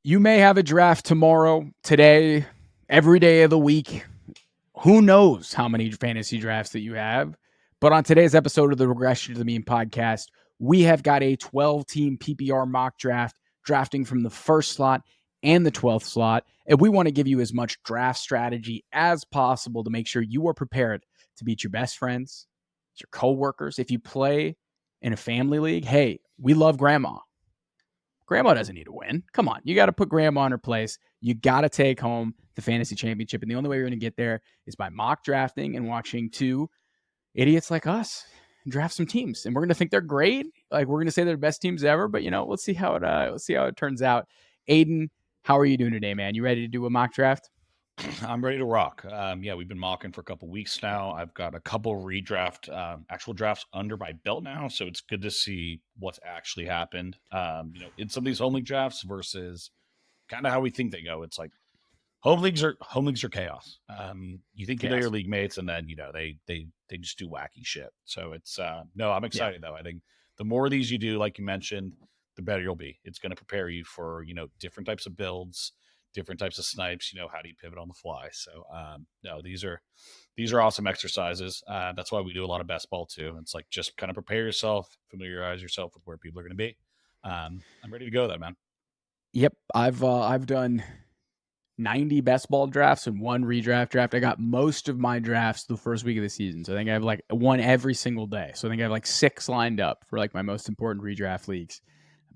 You may have a draft tomorrow, today, every day of the week. Who knows how many fantasy drafts that you have? But on today's episode of the Regression to the Mean podcast, we have got a 12-team PPR mock draft, drafting from the first slot and the 12th slot. And we want to give you as much draft strategy as possible to make sure you are prepared to beat your best friends, your coworkers. If you play in a family league, hey, we love grandma. Grandma doesn't need to win. Come on. You got to put grandma in her place. You got to take home the fantasy championship. And the only way you're going to get there is by mock drafting and watching two idiots like us draft some teams. And we're going to think they're great. Like, we're going to say they're the best teams ever, but let's see how it turns out. Aidan, how are you doing today, man? You ready to do a mock draft? I'm ready to rock. Yeah, we've been mocking for a couple weeks now. I've got a couple redraft, actual drafts under my belt now, so it's good to see what's actually happened. In some of these home league drafts versus kind of how we think they go. It's like home leagues are chaos. You think you know your league mates, and then they just do wacky shit. So it's no, I'm excited though. I think the more of these you do, like you mentioned, the better you'll be. It's going to prepare you for different types of builds, different types of snipes. How do you pivot on the fly? So no, these are awesome exercises. That's why we do a lot of best ball too. It's like just kind of prepare yourself, familiarize yourself with where people are going to be. I'm ready to go though, man. Yep. I've done 90 best ball drafts and one redraft draft. I got most of my drafts the first week of the season. So I think I have like one every single day. So I think I have like 6 lined up for like my most important redraft leagues.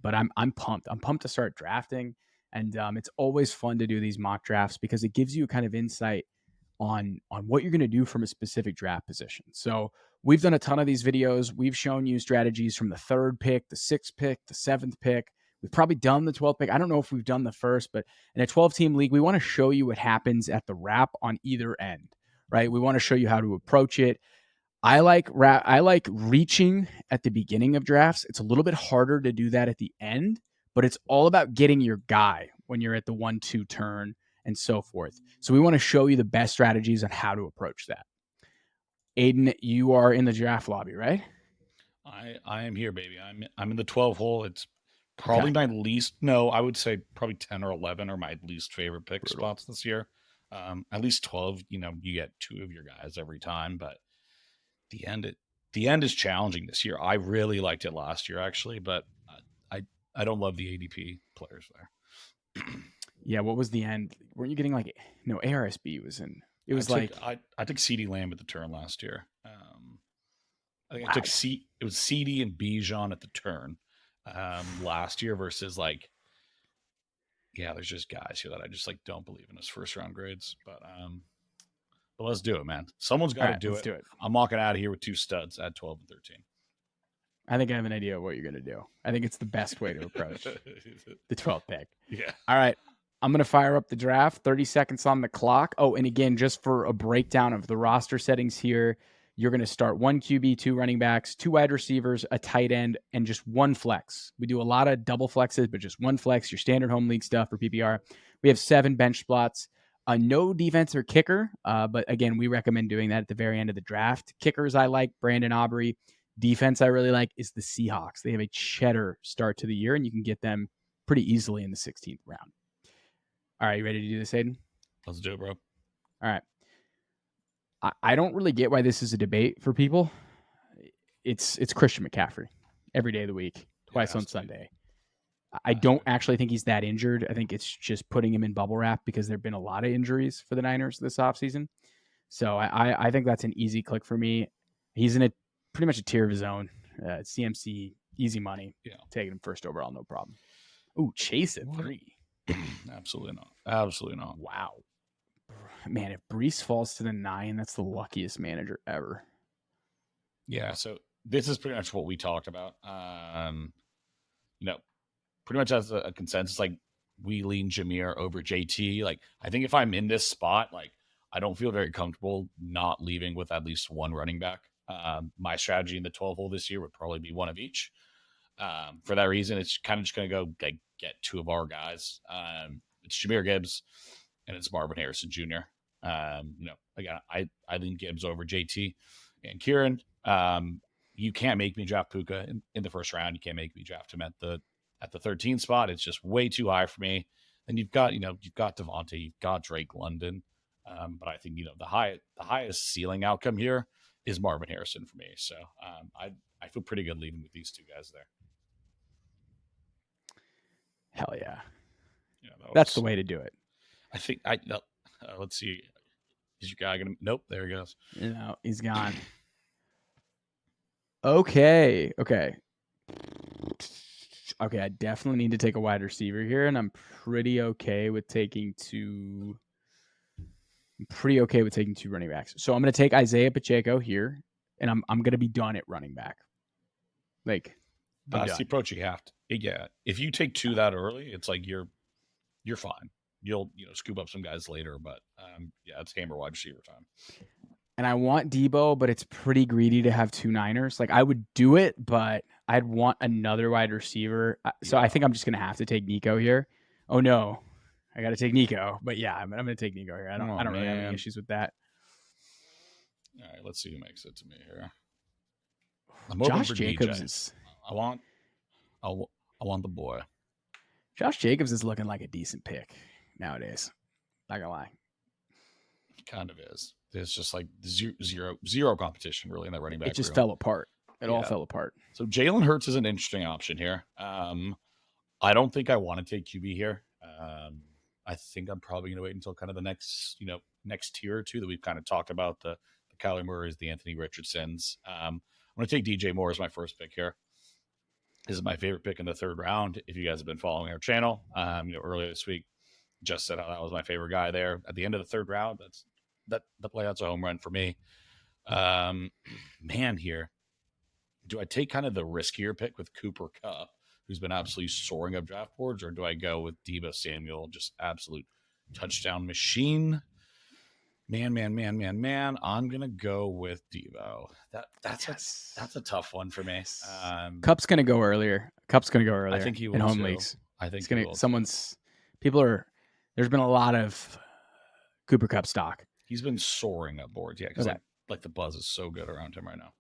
But I'm pumped. I'm pumped to start drafting. And it's always fun to do these mock drafts because it gives you kind of insight on what you're going to do from a specific draft position. So we've done a ton of these videos. We've shown you strategies from the 3rd pick, the 6th pick, the 7th pick. We've probably done the 12th pick. I don't know if we've done the first, but in a 12-team league, we want to show you what happens at the wrap on either end, right? We want to show you how to approach it. I like reaching at the beginning of drafts. It's a little bit harder to do that at the end, but it's all about getting your guy when you're at the 1-2 turn and so forth. So we want to show you the best strategies on how to approach that. Aidan, you are in the draft lobby, right? I am here, baby. I'm in the 12 hole. It's probably my least. No, I would say probably 10 or 11 are my least favorite pick spots this year. At least 12. You get 2 of your guys every time, but the end is challenging this year. I really liked it last year, actually, but I don't love the ADP players there. Yeah, what was the end? Weren't you getting like no ARSB was in? It was I took CD Lamb at the turn last year. I think I took it was CD and Bijan at the turn last year versus there's just guys here that I just don't believe in as first round grades. But let's do it, man. Someone's got to do it. I'm walking out of here with 2 studs at 12 and 13. I think I have an idea of what you're going to do. I think it's the best way to approach the 12th pick. Yeah. All right. I'm going to fire up the draft. 30 seconds on the clock. Oh, and again, just for a breakdown of the roster settings here, you're going to start 1 QB, 2 running backs, 2 wide receivers, a tight end, and just 1 flex. We do a lot of double flexes, but just 1 flex, your standard home league stuff for PPR. We have 7 bench spots. No defense or kicker, but again, we recommend doing that at the very end of the draft. Kickers I like, Brandon Aubrey. Defense I really like is the Seahawks. They have a cheddar start to the year, and you can get them pretty easily in the 16th round. All right, you ready to do this, Aidan? Let's do it, bro. All right. I don't really get why this is a debate for people. It's Christian McCaffrey every day of the week, twice on Sunday. I don't actually think he's that injured. I think it's just putting him in bubble wrap because there have been a lot of injuries for the Niners this offseason. So I think that's an easy click for me. He's in a pretty much a tier of his own. CMC, easy money. Yeah. Taking him first overall, no problem. Ooh, Chase at 3. Absolutely not. Absolutely not. Wow. Man, if Brees falls to the 9, that's the luckiest manager ever. Yeah, so this is pretty much what we talked about. Pretty much as a consensus, we lean Jameer over JT. I think if I'm in this spot, I don't feel very comfortable not leaving with at least 1 running back. My strategy in the 12 hole this year would probably be 1 of each. For that reason, it's kind of just going to go get 2 of our guys. It's Jahmyr Gibbs and it's Marvin Harrison Jr. Again, I lean Gibbs over JT and Kieran. You can't make me draft Puka in the first round. You can't make me draft him at the 13 spot. It's just way too high for me. And you've got Devontae, you've got Drake London, but I think the highest ceiling outcome here is Marvin Harrison for me. So I feel pretty good leaving with these two guys there. Hell yeah. Yeah, That's the way to do it. I think no, let's see. Is your guy gonna? Nope. There he goes. He's gone. Okay. I definitely need to take a wide receiver here, and I'm pretty okay with taking two running backs. So I'm going to take Isaiah Pacheco here, and I'm going to be done at running back. Like, That's the approach you have to. Yeah, if you take two that early, it's like you're fine. You'll scoop up some guys later, but yeah, it's hammer wide receiver time. And I want Debo, but it's pretty greedy to have two Niners. Like, I would do it, but I'd want another wide receiver. So I think I'm just going to have to take Nico here. Oh, no. I got to take Nico. But yeah, I'm going to take Nico here. I don't really have any issues with that. All right, let's see who makes it to me here. Josh Jacobs is. I want the boy. Josh Jacobs is looking like a decent pick nowadays. Not gonna lie. Kind of is. There's just like zero competition really in that running back. It just fell apart. It all fell apart. So Jalen Hurts is an interesting option here. I don't think I want to take QB here. I think I'm probably going to wait until kind of the next tier or two that we've kind of talked about, the Kyler Murrays, the Anthony Richardsons. I'm going to take DJ Moore as my first pick here. This is my favorite pick in the third round. If you guys have been following our channel, earlier this week, just said how that was my favorite guy there at the end of the third round. That's a home run for me. Man, here, do I take kind of the riskier pick with Cooper Kupp, who's been absolutely soaring up draft boards, or do I go with Deebo Samuel, just absolute touchdown machine? Man. I'm gonna go with Deebo. That's a tough one for me. Kupp's gonna go earlier. I think he will in home too. leagues. I think he's gonna. There's been a lot of Cooper Kupp stock. He's been soaring up boards, yeah, because like the buzz is so good around him right now.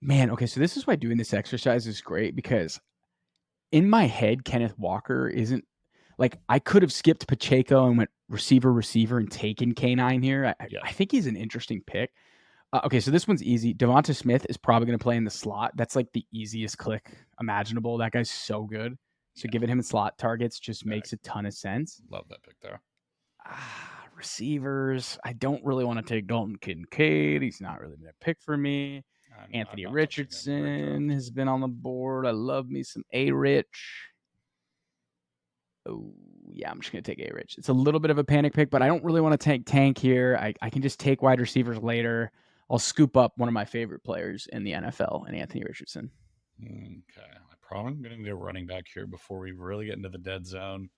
Man, okay, so this is why doing this exercise is great, because in my head, Kenneth Walker isn't like, I could have skipped Pacheco and went receiver and taken K9 here. I think he's an interesting pick. Okay, so this one's easy. Devonta Smith is probably going to play in the slot. That's like the easiest click imaginable. That guy's so good. So giving him slot targets just makes a ton of sense. Love that pick there. Receivers, I don't really want to take Dalton Kincaid. He's not really been a pick for me. Anthony Richardson has been on the board. I love me some A-Rich. Oh, yeah, I'm just going to take A-Rich. It's a little bit of a panic pick, but I don't really want to take Tank here. I can just take wide receivers later. I'll scoop up one of my favorite players in the NFL, and Anthony Richardson. Okay. I probably am going to go running back here before we really get into the dead zone.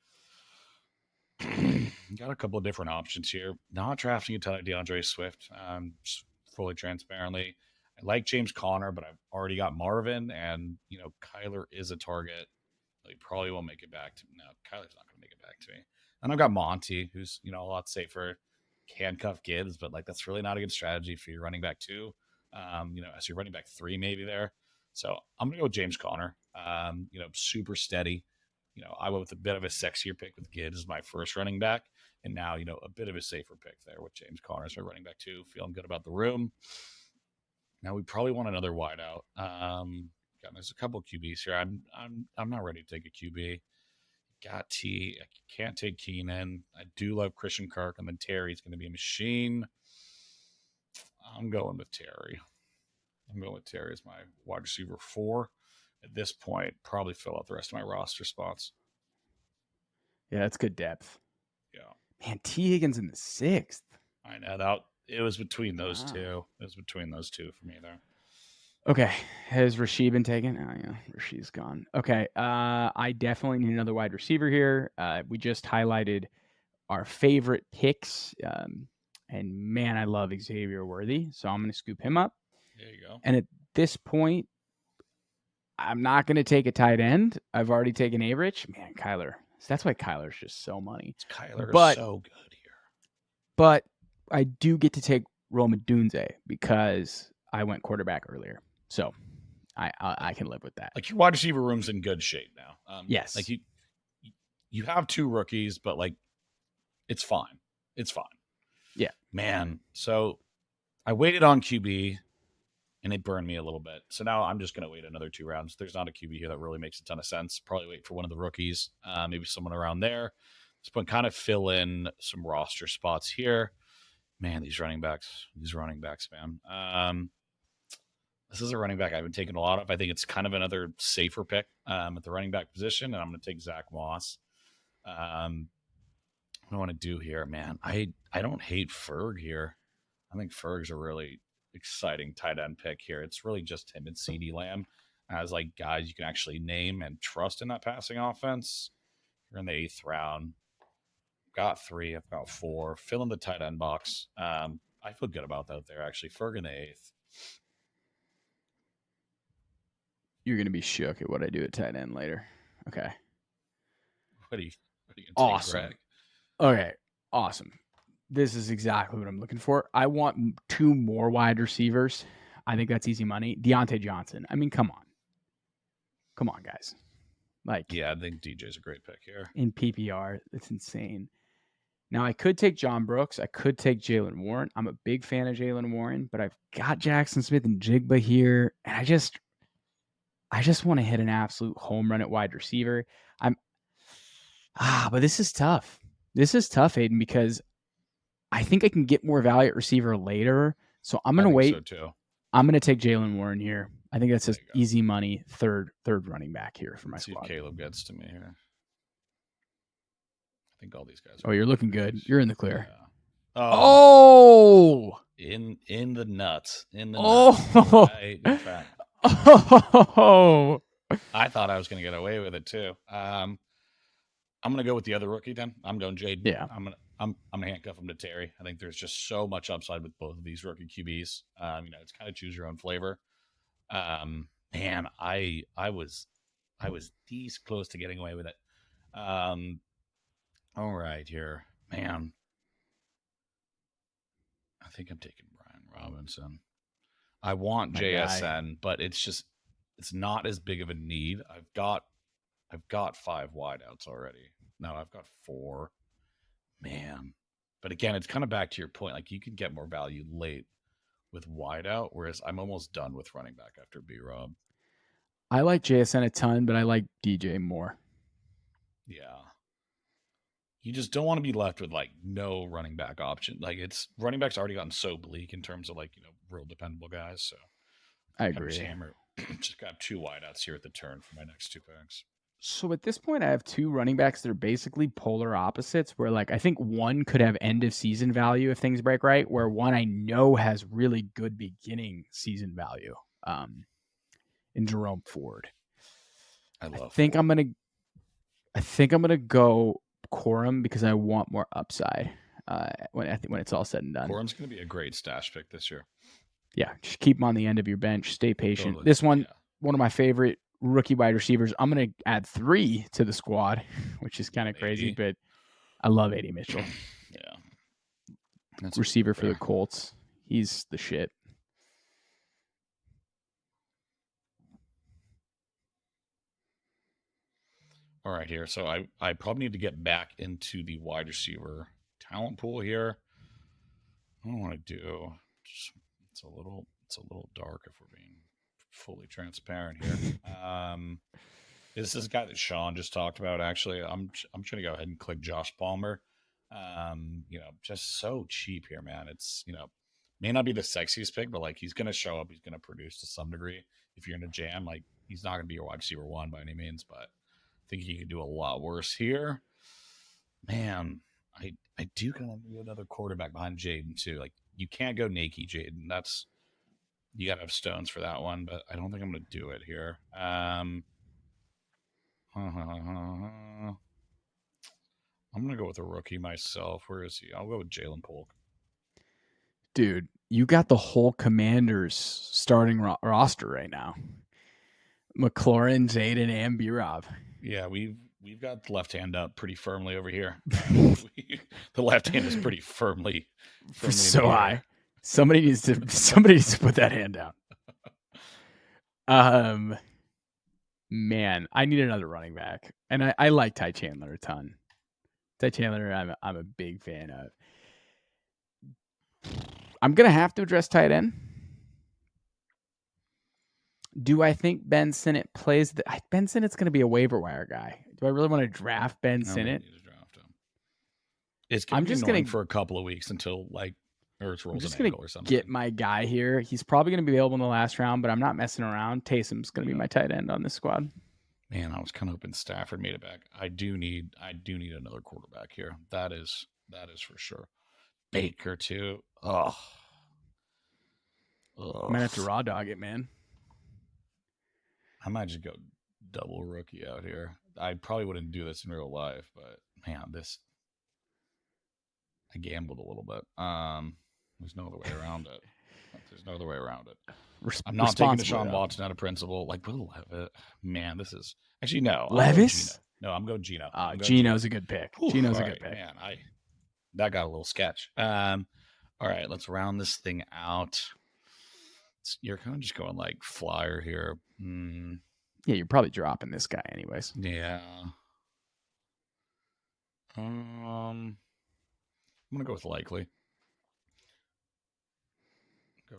Got a couple of different options here. Not drafting a ton of DeAndre Swift, just fully transparently. I like James Conner, but I've already got Marvin, and Kyler is a target. He probably won't make it back to me. No, Kyler's not going to make it back to me. And I've got Monty, who's a lot safer. Handcuff Gibbs, but that's really not a good strategy for your running back two. As your running back three maybe there. So I'm gonna go with James Conner. Super steady. I went with a bit of a sexier pick with Gibbs as my first running back, and now a bit of a safer pick there with James Conner as my running back two. Feeling good about the room. Now we probably want another wideout. There's a couple QBs here. I'm not ready to take a QB. Got T. I can't take Keenan. I do love Christian Kirk, and then Terry's going to be a machine. I'm going with Terry. As my wide receiver 4. At this point, probably fill out the rest of my roster spots. Yeah, that's good depth. Yeah. Man, T. Higgins in the 6th. I know that it was between those two. It was between those two for me there. Okay. Has Rasheed been taken? Oh, yeah. Rasheed's gone. Okay. I definitely need another wide receiver here. We just highlighted our favorite picks. And man, I love Xavier Worthy. So I'm going to scoop him up. There you go. And at this point, I'm not going to take a tight end. I've already taken A-Rich. Man, Kyler. So that's why Kyler's just so money. Kyler is so good here. But I do get to take Rome Odunze because I went quarterback earlier. So I can live with that. Like, your wide receiver room's in good shape now. Yes. Like, you have 2 rookies, but like it's fine. It's fine. Yeah. Man, so I waited on QB and it burned me a little bit. So now I'm just going to wait another 2 rounds. There's not a QB here that really makes a ton of sense. Probably wait for one of the rookies, maybe someone around there. Just kind of fill in some roster spots here. Man, these running backs, man. This is a running back I've been taking a lot of. I think it's kind of another safer pick at the running back position, and I'm going to take Zach Moss. What do I want to do here, man? I don't hate Ferg here. I think Ferg's a really exciting tight end pick here. It's really just him and CeeDee Lamb as like guys you can actually name and trust in that passing offense. You're in the 8th round. Got 3. I've got 4. Fill in the tight end box. I feel good about that there, actually. Ferg in the 8th. You're going to be shook at what I do at tight end later. Okay. What are you going to Awesome. take, Greg? Okay. Awesome. This is exactly what I'm looking for. I want 2 more wide receivers. I think that's easy money. Deontay Johnson. I mean, come on. Come on, guys. Like, yeah, I think DJ's a great pick here. In PPR, it's insane. Now, I could take John Brooks. I could take Jalen Warren. I'm a big fan of Jalen Warren, but I've got Jackson Smith and Jigba here, and I just want to hit an absolute home run at wide receiver. But this is tough. This is tough, Aidan, because I think I can get more value at receiver later. So I'm going to wait. So too. I'm going to take Jalen Warren here. I think that's just easy money. Third running back here for my squad. See if Caleb gets to me here. I think all these guys. Oh, you're looking good. You're in the clear. Yeah. Oh. In the nuts. In the nuts. Right in fact. Oh. I thought I was going to get away with it too. I'm going to go with the other rookie then. I'm going Jaden. Yeah. I'm gonna handcuff him to Terry. I think there's just so much upside with both of these rookie QBs. It's kind of choose your own flavor. Man, I was this close to getting away with it. All right, here, man. I think I'm taking Brian Robinson. I want JSN, but it's not as big of a need. I've got 5 wideouts already. No, I've got 4. Man. But again, it's kind of back to your point. Like, you can get more value late with wideout, whereas I'm almost done with running back after B-Rob. I like JSN a ton, but I like DJ more. Yeah. You just don't want to be left with like no running back option. Like, running back's already gotten so bleak in terms of like, real dependable guys. So I agree. Just got 2 wideouts here at the turn for my next 2 picks. So at this point, I have 2 running backs that are basically polar opposites, where like I think one could have end of season value if things break right, where one I know has really good beginning season value. In Jerome Ford. I think Ford. I think I'm gonna go Corum because I want more upside. When it's all said and done, Corum's gonna be a great stash pick this year. Yeah, just keep him on the end of your bench. Stay patient. Totally. This one, one of my favorite rookie wide receivers. I'm going to add 3 to the squad, which is kind of crazy, but I love A.D. Mitchell. Yeah. That's receiver for the Colts. He's the shit. All right, here. So I probably need to get back into the wide receiver talent pool here. I don't want to do. It's a little dark if we're being fully transparent here. This is a guy that Shaun just talked about. Actually, I'm trying to go ahead and click Josh Palmer. Just so cheap here, man. It's may not be the sexiest pick, but like he's gonna show up. He's gonna produce to some degree. If you're in a jam, like he's not gonna be your wide receiver 1 by any means, but I think he can do a lot worse here. Man, I do kind of need another quarterback behind Jaden too. Like, you can't go naked Jaden. You gotta have stones for that one, but I don't think I'm gonna do it here. I'm gonna go with a rookie myself. Where is he? I'll go with Jalen Polk. Dude, you got the whole Commanders starting roster right now. McLaurin, Zayden, and B-Rob. Yeah, we've got the left hand up pretty firmly over here. The left hand is pretty firmly so high. Somebody needs to put that hand down. Man, I need another running back, and I like Ty Chandler a ton. Ty Chandler, I'm a big fan of. I'm gonna have to address tight end. Do I think Ben Sinnott plays? Ben Sinnott's gonna be a waiver wire guy. Do I really want to draft Ben I don't think Sinnott? you need to draft him. It's gonna I'm be just gonna annoying for a couple of weeks until like Ertz I'm rolls an just gonna ankle or something. get my guy here. He's probably gonna be available in the last round, but I'm not messing around. Taysom's gonna be my tight end on this squad. Man, I was kind of hoping Stafford made it back. I do need another quarterback here. That is for sure. Baker too. Oh. I might have to raw dog it, man. I might just go double rookie out here. I probably wouldn't do this in real life, but man, I gambled a little bit. There's no other way around it. I'm not taking Deshaun Watson out of principle. Like Will Levis. Man, this is actually no. Levis? I'm going Gino. Gino's a good pick. Gino's a good pick. Man, that got a little sketch. All right, let's round this thing out. You're kind of just going like flyer here. Yeah, you're probably dropping this guy anyways. Yeah. I'm gonna go with likely.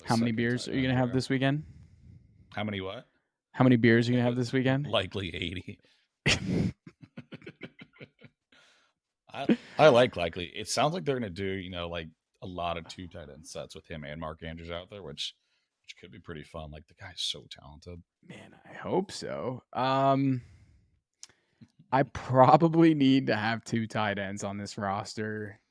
How many beers are you gonna have this weekend? How many what? How many beers are you gonna have this weekend? Likely 80. I like likely. It sounds like they're gonna do, like a lot of 2 tight end sets with him and Mark Andrews out there, which could be pretty fun. Like the guy's so talented. Man, I hope so. I probably need to have 2 tight ends on this roster.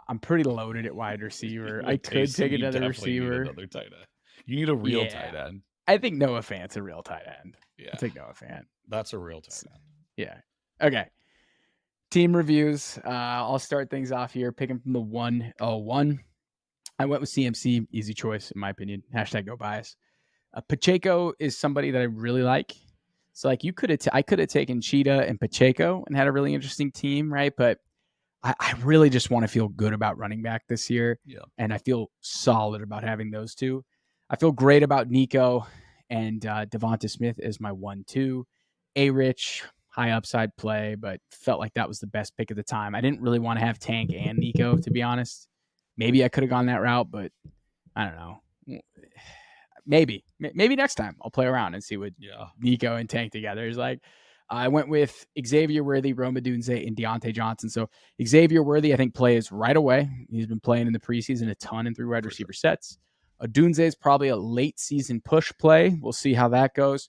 I'm pretty loaded at wide receiver. I could take another receiver. Need another tight end. You need a real tight end. I think Noah Fant's a real tight end. Yeah. I'll take Noah Fant. That's a real tight end. Yeah. Okay. Team reviews. I'll start things off here. Picking from the 101. I went with CMC. Easy choice, in my opinion. # no bias. Pacheco is somebody that I really like. So like I could have taken Cheetah and Pacheco and had a really interesting team, right? But I really just want to feel good about running back this year. Yeah. And I feel solid about having those two. I feel great about Nico and Devonta Smith as my 1-2. A-Rich, high upside play, but felt like that was the best pick at the time. I didn't really want to have Tank and Nico, to be honest. Maybe I could have gone that route, but I don't know. Maybe next time I'll play around and see what Nico and Tank together is like. I went with Xavier Worthy, Rome Odunze, and Deontay Johnson. So Xavier Worthy, I think, plays right away. He's been playing in the preseason a ton in 3 wide receiver sets. Odunze is probably a late season push play. We'll see how that goes.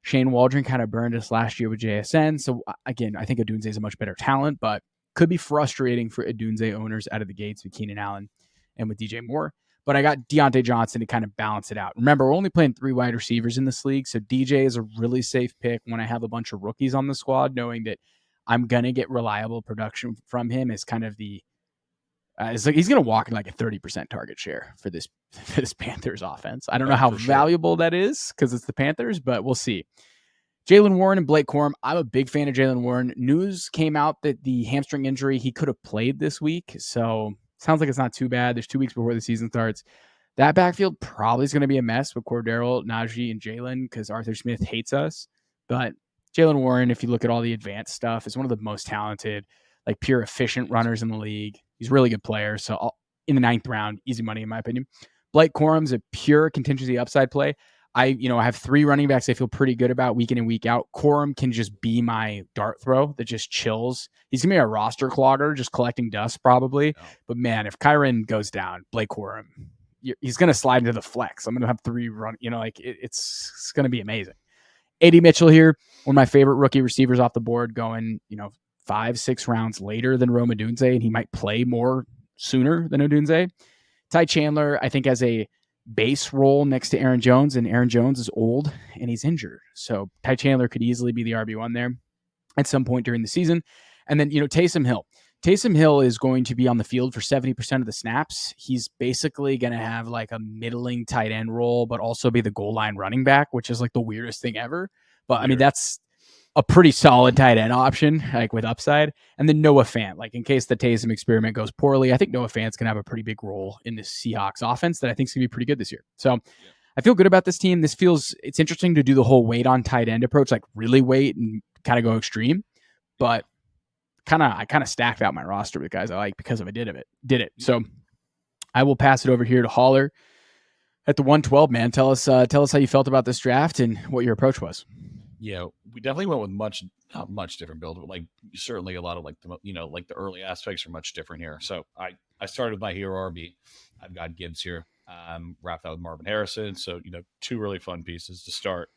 Shane Waldron kind of burned us last year with JSN. So again, I think Odunze is a much better talent, but could be frustrating for Odunze owners out of the gates with Keenan Allen and with DJ Moore. But I got Deontay Johnson to kind of balance it out. Remember, we're only playing 3 wide receivers in this league, so DJ is a really safe pick when I have a bunch of rookies on the squad, knowing that I'm going to get reliable production from him as kind of the it's like he's going to walk in like a 30% target share for this Panthers offense. I don't know how valuable that is because it's the Panthers, but we'll see. Jaylen Warren and Blake Corum. I'm a big fan of Jaylen Warren. News came out that the hamstring injury, he could have played this week, so sounds like it's not too bad. There's 2 weeks before the season starts. That backfield probably is going to be a mess with Cordero, Najee, and Jalen because Arthur Smith hates us. But Jaylen Warren, if you look at all the advanced stuff, is one of the most talented, like pure efficient runners in the league. He's a really good player. So in the 9th round, easy money in my opinion. Blake Corum's a pure contingency upside play. I have 3 running backs I feel pretty good about week in and week out. Corum can just be my dart throw that just chills. He's going to be a roster clogger, just collecting dust probably. Oh. But man, if Kyron goes down, Blake Corum, he's going to slide into the flex. I'm going to have 3 run, it's going to be amazing. A.D. Mitchell here, one of my favorite rookie receivers off the board going, 5-6 rounds later than Rome Odunze, and he might play more sooner than Odunze. Ty Chandler, I think, has a base role next to Aaron Jones, and Aaron Jones is old and he's injured. So Ty Chandler could easily be the RB1 there at some point during the season. And then, Taysom Hill. Taysom Hill is going to be on the field for 70% of the snaps. He's basically going to have like a middling tight end role, but also be the goal line running back, which is like the weirdest thing ever. But I mean, that's a pretty solid tight end option, like with upside. And then Noah Fant, like in case the Taysom experiment goes poorly, I think Noah Fant's going to have a pretty big role in the Seahawks offense that I think is going to be pretty good this year. So I feel good about this team. It's interesting to do the whole wait on tight end approach, like really wait and kind of go extreme. Yeah. But I kind of stacked out my roster with guys I like because of I did it. So I will pass it over here to Holler at the 112. Man, tell us how you felt about this draft and what your approach was. Yeah, we definitely went with not much different build, but like certainly a lot of like like the early aspects are much different here. So I started with my hero RB. I've got Gibbs here. Wrapped out with Marvin Harrison. So two really fun pieces to start.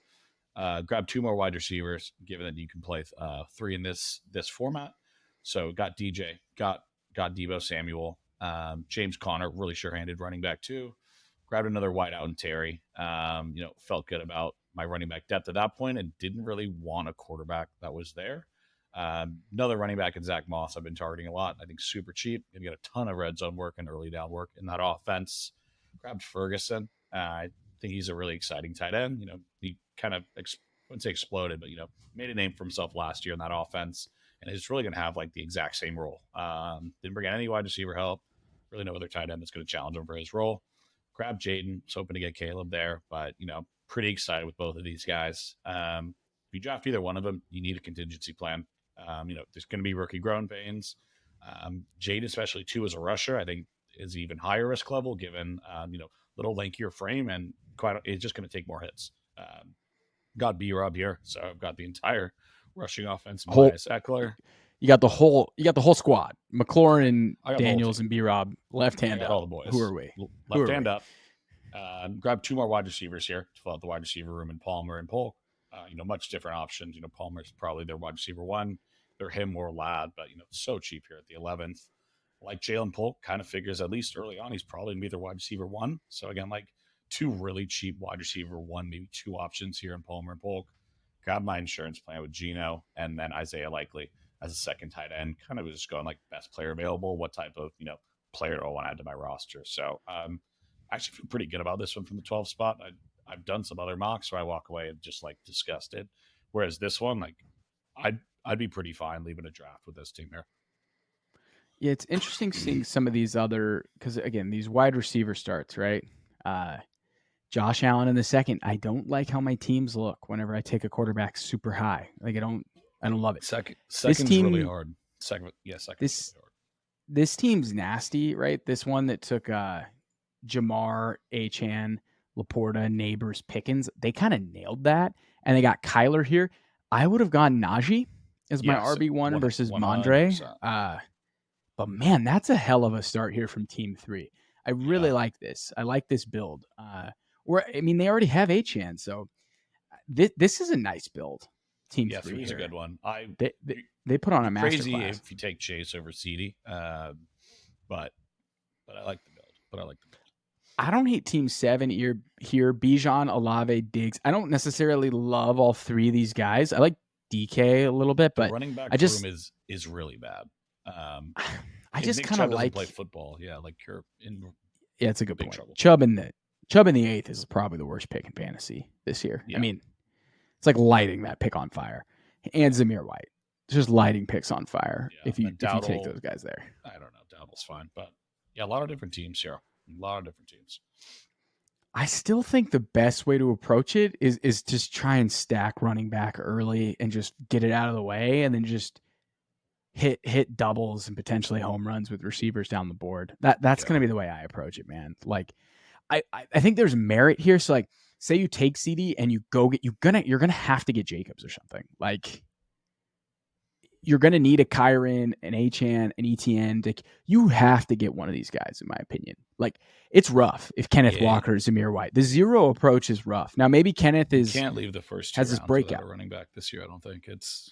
Grab two more wide receivers, given that you can play three in this format. So got DJ, got Debo Samuel, James Conner, really sure-handed running back too. Grabbed another wideout in Terry. Felt good about my running back depth at that point and didn't really want a quarterback that was there. Another running back in Zach Moss I've been targeting a lot. I think super cheap. Gonna get a ton of red zone work and early down work in that offense. Grabbed Ferguson. I think he's a really exciting tight end. He kind of I wouldn't say exploded, but made a name for himself last year in that offense, and is really going to have like the exact same role. Didn't bring in any wide receiver help. Really no other tight end that's going to challenge him for his role. Grab Jaden. Was hoping to get Caleb there, but pretty excited with both of these guys. If you draft either one of them, you need a contingency plan. There's going to be rookie growing pains. Jade, especially too, as a rusher, I think is even higher risk level given little lankier frame and it's just going to take more hits. Got B Rob here, so I've got the entire rushing offense minus Eckler. You got the whole squad. McLaurin, Daniels, and B Rob left hand up. All the boys. Who are we? Left hand up. Grab two more wide receivers here to fill out the wide receiver room in Palmer and Polk. Much different options. Palmer's probably their wide receiver one. They're him or Ladd, but so cheap here at the 11th. Like Jalen Polk kind of figures at least early on he's probably gonna be their wide receiver one. So again, like two really cheap wide receiver one, maybe two options here in Palmer and Polk. Got my insurance plan with Gino and then Isaiah Likely as a second tight end. Kind of was just going like best player available. What type of player do I want to add to my roster? So I actually feel pretty good about this one from the 12 spot. I've done some other mocks where I walk away and just like disgusted. Whereas this one, like I'd be pretty fine leaving a draft with this team here. Yeah, it's interesting seeing some of these other because again, these wide receiver starts, right? Josh Allen in the second. I don't like how my teams look whenever I take a quarterback super high. Like I don't love it. Second's really hard. Second's really hard. This team's nasty, right? This one that took Jamar, Achan, Laporta, Neighbors, Pickens. They kind of nailed that, and they got Kyler here. I would have gone Najee as my RB1 versus Mondre. But man, that's a hell of a start here from Team 3. I really like this. I like this build. They already have Achan, so this is a nice build. Team 3 is a good one. They put on a masterclass. Crazy if you take Chase over CD, but I like the build. I don't hate Team 7 here. Bijan, Olave, Diggs. I don't necessarily love all three of these guys. I like DK a little bit, but the running back room is really bad. I just kind of like play football. Yeah, like you're in. Yeah, it's a good point. Trouble. Chubb in the 8th is probably the worst pick in fantasy this year. Yeah. I mean, it's like lighting that pick on fire. And Zamir White, it's just lighting picks on fire if you take those guys there. I don't know. Dowdle's fine, but yeah, a lot of different teams here. A lot of different teams. I still think the best way to approach it is just try and stack running back early and just get it out of the way, and then just hit doubles and potentially home runs with receivers down the board. That's going to be the way I approach it, man. Like I think there's merit here. So like, say you take CD and you go you're gonna have to get Jacobs or something. Like you're gonna need a Kyron, an Achan, an ETN. You have to get one of these guys, in my opinion. Like it's rough if Kenneth Walker, Zamir White. The zero approach is rough. Now maybe Kenneth can't leave the first two has his breakout running back this year. I don't think it's.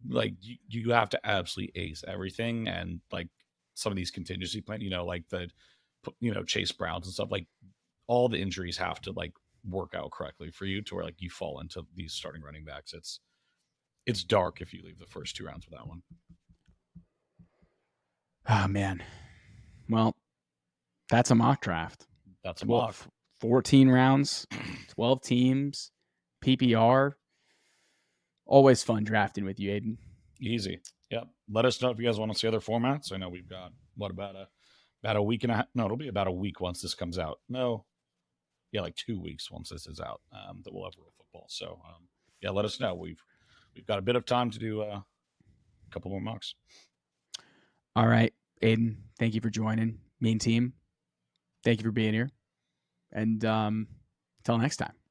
Like you have to absolutely ace everything, and like some of these contingency plans, like the, Chase Browns and stuff, like all the injuries have to like work out correctly for you to where like you fall into these starting running backs. It's dark if you leave the first 2 rounds with that one. Oh man, well, that's a mock draft. That's a mock. 14 rounds, 12 teams, PPR. Always fun drafting with you, Aidan. Easy. Yep. Let us know if you guys want to see other formats. I know we've got about a week and a half. No, it'll be about a week once this comes out. No, like 2 weeks once this is out, that we'll have real football. So yeah, let us know. We've got a bit of time to do a couple more mocks. All right, Aiden, thank you for joining me and team. Thank you for being here. And until next time.